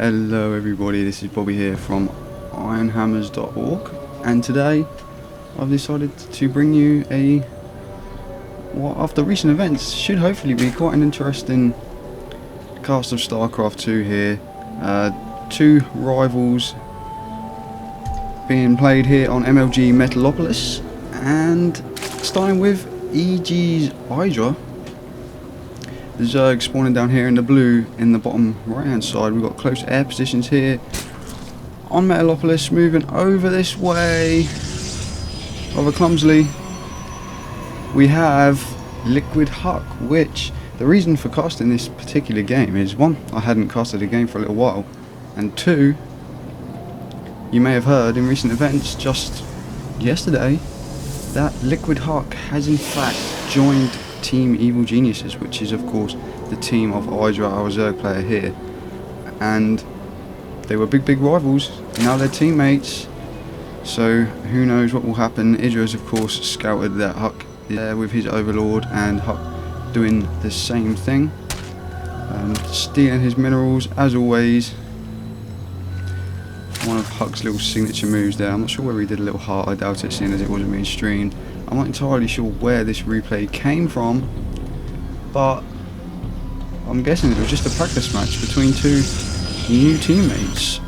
Hello everybody, this is Bobby here from ironhammers.org, and today I've decided to bring you what after recent events should hopefully be quite an interesting cast of StarCraft 2 here. Two rivals being played here on MLG Metalopolis, and starting with EG.Idra. The Zerg spawning down here in the blue in the bottom right hand side. We've got close air positions here on Metalopolis, moving over this way rather clumsily. We have Liquid'HuK, which the reason for casting this particular game is, one, I hadn't casted a game for a little while, and two, you may have heard in recent events just yesterday that Liquid'HuK has in fact joined Team Evil Geniuses, which is of course the team of Idra, our Zerg player here, and they were big rivals. Now they're teammates, so who knows what will happen. Idra has of course scouted that HuK is there with his overlord, and HuK doing the same thing, stealing his minerals as always. One of HuK's little signature moves there. I'm not sure whether he did a little heart, I doubt it, seeing as it wasn't being streamed. I'm not entirely sure where this replay came from, but I'm guessing it was just a practice match between two new teammates.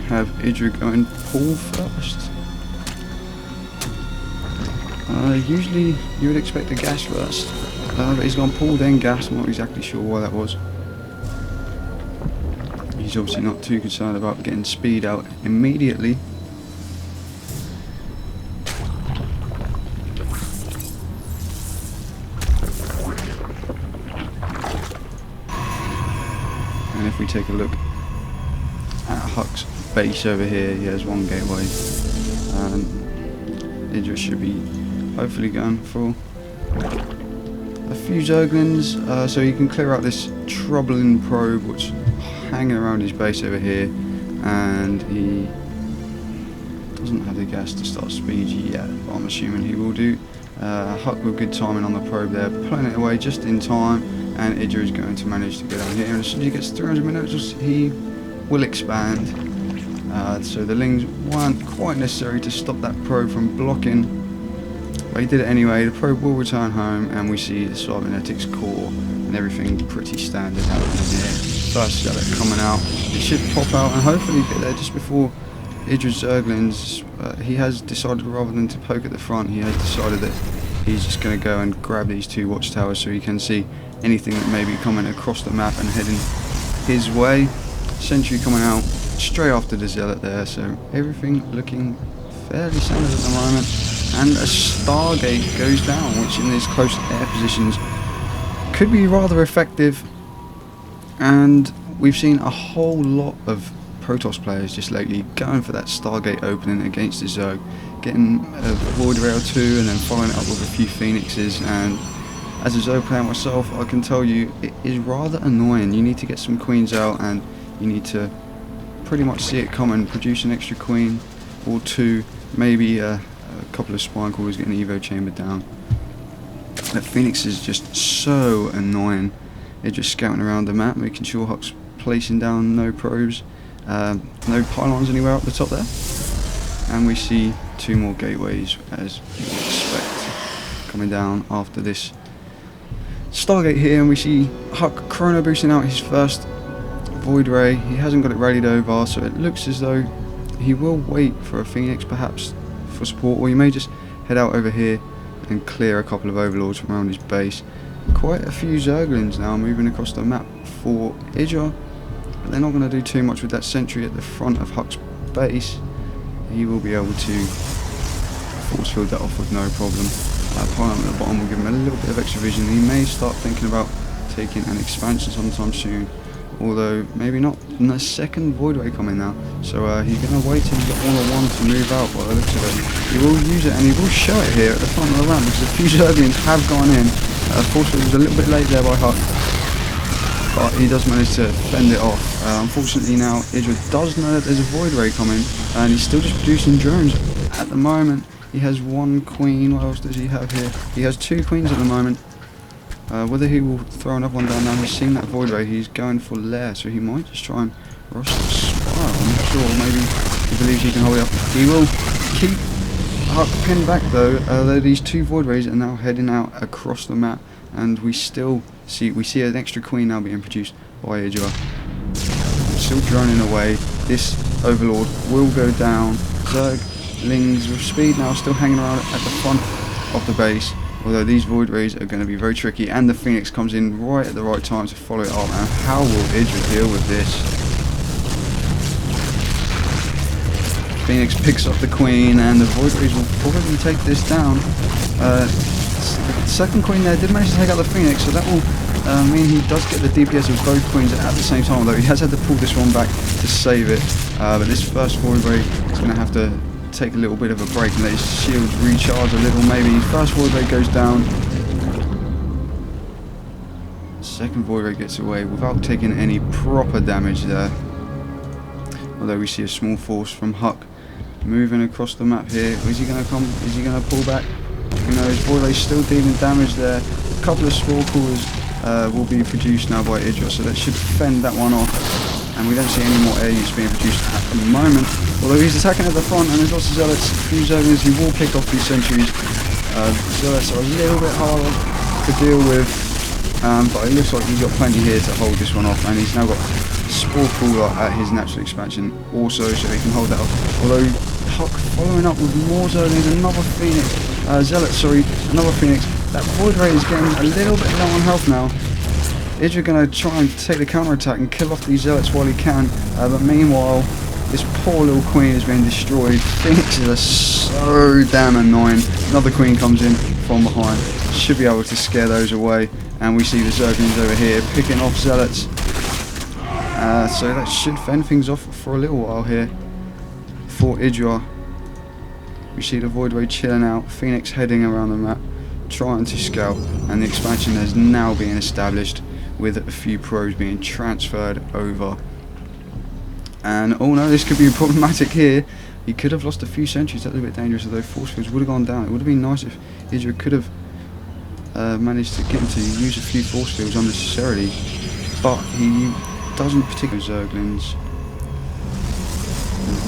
Have Idra going pull first. Usually you would expect a gas first, but he's gone pull then gas. I'm not exactly sure why that was. He's obviously not too concerned about getting speed out immediately. And if we take a look at HuK's base over here, he has one gateway. Idra should be hopefully going for a few Zerglings, so he can clear out this troubling probe which hanging around his base over here, and he doesn't have the gas to start speed yet, but I'm assuming he will do. HuK with good timing on the probe there, pulling it away just in time, and Idra is going to manage to go down here, and as soon as he gets 300 minutes he will expand. So the lings weren't quite necessary to stop that probe from blocking, but he did it anyway. The probe will return home, and we see the cybernetics core and everything pretty standard happening here. First zealot coming out, it should pop out and hopefully get there just before Idra's Zerglings. He has decided, rather than to poke at the front, he has decided that he's just going to go and grab these two watchtowers so he can see anything that may be coming across the map and heading his way. Sentry coming out straight after the zealot there, so everything looking fairly standard at the moment. And a Stargate goes down, which in these close air positions could be rather effective. And we've seen a whole lot of Protoss players just lately going for that Stargate opening against the Zerg, getting a Void Rail 2 and then following it up with a few Phoenixes. And as a Zerg player myself, I can tell you it is rather annoying. You need to get some queens out, and you need to pretty much see it coming, produce an extra queen or two, maybe a couple of spine callers getting the Evo chamber down. That Phoenix is just so annoying. They're just scouting around the map, making sure HuK's placing down no probes, no pylons anywhere up the top there. And we see two more gateways, as you would expect, coming down after this Stargate here. And we see HuK chrono boosting out his first Void Ray. He hasn't got it rallied over, so it looks as though he will wait for a Phoenix perhaps for support, or he may just head out over here and clear a couple of overlords from around his base. Quite a few Zerglings now moving across the map for Idra, but they're not going to do too much with that sentry at the front of HuK's base. He will be able to force field that off with no problem. Pylon at the bottom will give him a little bit of extra vision. He may start thinking about taking an expansion sometime soon, although maybe not. And the second Void Ray coming now, so he's going to wait till he's got all on one to move out by the looks of it. He will use it, and he will show it here at the front of the ramp, because a few Zerglings have gone in. Force field was a little bit late there by HuK, but he does manage to fend it off. Unfortunately now Idra does know that there's a Void Ray coming, and he's still just producing drones at the moment. He has one queen. What else does he have here? He has two queens at the moment. Whether he will throw another one down now, he's seen that Void Ray, he's going for Lair, so he might just try and rush the Spiral. I'm not sure, maybe he believes he can hold it up. He will keep HuK pinned back though, though these two Void Rays are now heading out across the map, and we still see an extra Queen now being produced by EG.Idra. Still droning away. This Overlord will go down. Zerglings with speed now still hanging around at the front of the base, although these Void Rays are going to be very tricky, and the Phoenix comes in right at the right time to follow it up. And how will EG.Idra deal with this? Phoenix picks up the Queen, and the Void Rays will probably take this down. The second Queen there did manage to take out the Phoenix, so that will mean he does get the DPS of both Queens at the same time, although he has had to pull this one back to save it. But this first Void Ray is going to have to take a little bit of a break and let his shields recharge a little. Maybe first Void Ray goes down. Second Void Ray gets away without taking any proper damage there. Although we see a small force from HuK moving across the map here. Is he going to come? Is he going to pull back? You know, his Void Ray's still dealing damage there. A couple of Spore Callers will be produced now by EG.Idra, so that should fend that one off. And we don't see any more air units being produced at the moment. Although he's attacking at the front, and there's lots of Zealots, a few Zerglings who will pick off these sentries. Zealots are a little bit harder to deal with, but it looks like he's got plenty here to hold this one off, and he's now got Spore Caller at his natural expansion also, so he can hold that off. Although HuK following up with more Zerglings, another Phoenix, another Phoenix. That Void Ray is getting a little bit low on health now. EG.Idra going to try and take the counter attack and kill off these Zealots while he can, but meanwhile this poor little Queen is being destroyed. Phoenixes are so damn annoying. Another Queen comes in from behind, should be able to scare those away, and we see the Zerglings over here picking off Zealots. So that should fend things off for a little while here for EG.Idra. We see the Void Ray chilling out, Phoenix heading around the map, trying to scout, and the expansion has now been established with a few pros being transferred over. And oh no, this could be problematic here. He could have lost a few sentries. That's a bit dangerous, although force fields would have gone down. It would have been nice if EG.Idra could have managed to get him to use a few force fields unnecessarily, but he doesn't particularly Zerglings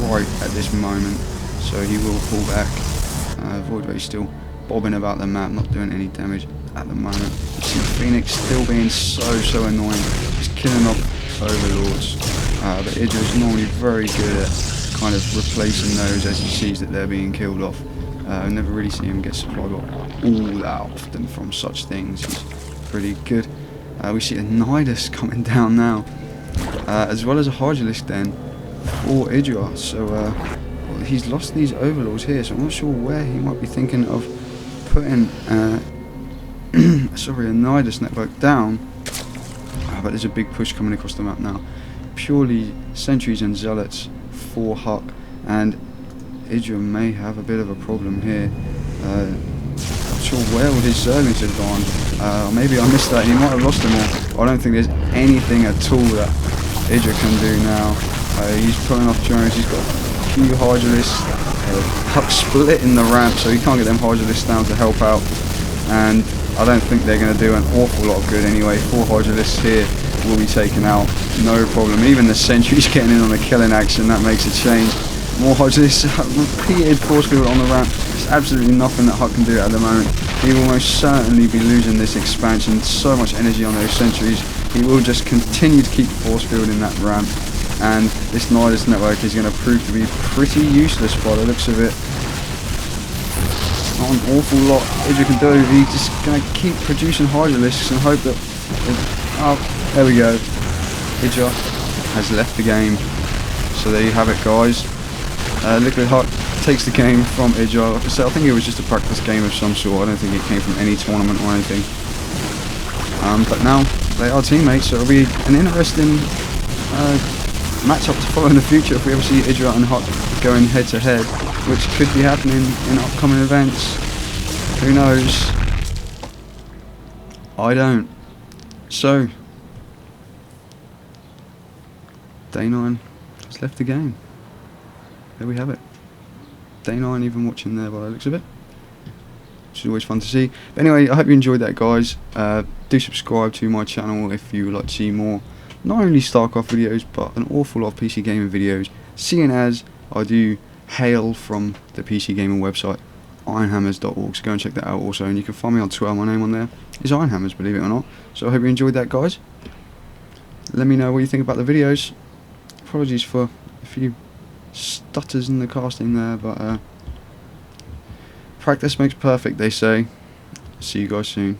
right at this moment, so he will pull back. Void Ray still bobbing about the map, not doing any damage at the moment. You see Phoenix still being so annoying, just killing off Overlords. But EG.Idra is normally very good at kind of replacing those as he sees that they're being killed off. I never really see him get supply block all that often from such things. He's pretty good. We see a Nidus coming down now, as well as a Hydralisk den for EG.Idra. So well, he's lost these Overlords here, so I'm not sure where he might be thinking of putting a Nidus network down. But there's a big push coming across the map now. Purely sentries and Zealots for HuK, and EG.Idra may have a bit of a problem here. Not sure where all his Zerglings have gone. Maybe I missed that, he might have lost them all. I don't think there's anything at all that EG.Idra can do now. He's pulling off drones, he's got a few Hydralisks. HuK splitting the ramp, so he can't get them Hydralisks down to help out. And I don't think they're going to do an awful lot of good anyway. 4 Hydralisks here will be taken out, no problem. Even the sentry's getting in on the killing action, that makes a change. More Hydralisks, repeated force field on the ramp. There's absolutely nothing that HuK can do at the moment. He will most certainly be losing this expansion. So much energy on those sentries. He will just continue to keep force fielding that ramp. And this Nidus network is going to prove to be pretty useless by the looks of it. Not an awful lot EG.Idra can do. He's just going to keep producing Hydralisks and hope that... oh, there we go. EG.Idra has left the game. So there you have it, guys. Liquid'HuK takes the game from EG.Idra. Like I said, I think it was just a practice game of some sort. I don't think it came from any tournament or anything. But now they are teammates, so it'll be an interesting matchup to follow in the future if we ever see EG.Idra and HuK going head to head, which could be happening in upcoming events. Who knows? I don't. So, Day 9 has left the game. There we have it. Day 9 even watching there by the looks of it. which is always fun to see. But anyway, I hope you enjoyed that, guys. Do subscribe to my channel if you would like to see more, not only StarCraft videos, but an awful lot of PC gaming videos, seeing as I do hail from the PC gaming website, ironhammers.org, so go and check that out also. And you can find me on Twitter, my name on there is Ironhammers, believe it or not. So I hope you enjoyed that, guys. Let me know what you think about the videos. Apologies for a few stutters in the casting there, but practice makes perfect, they say. See you guys soon.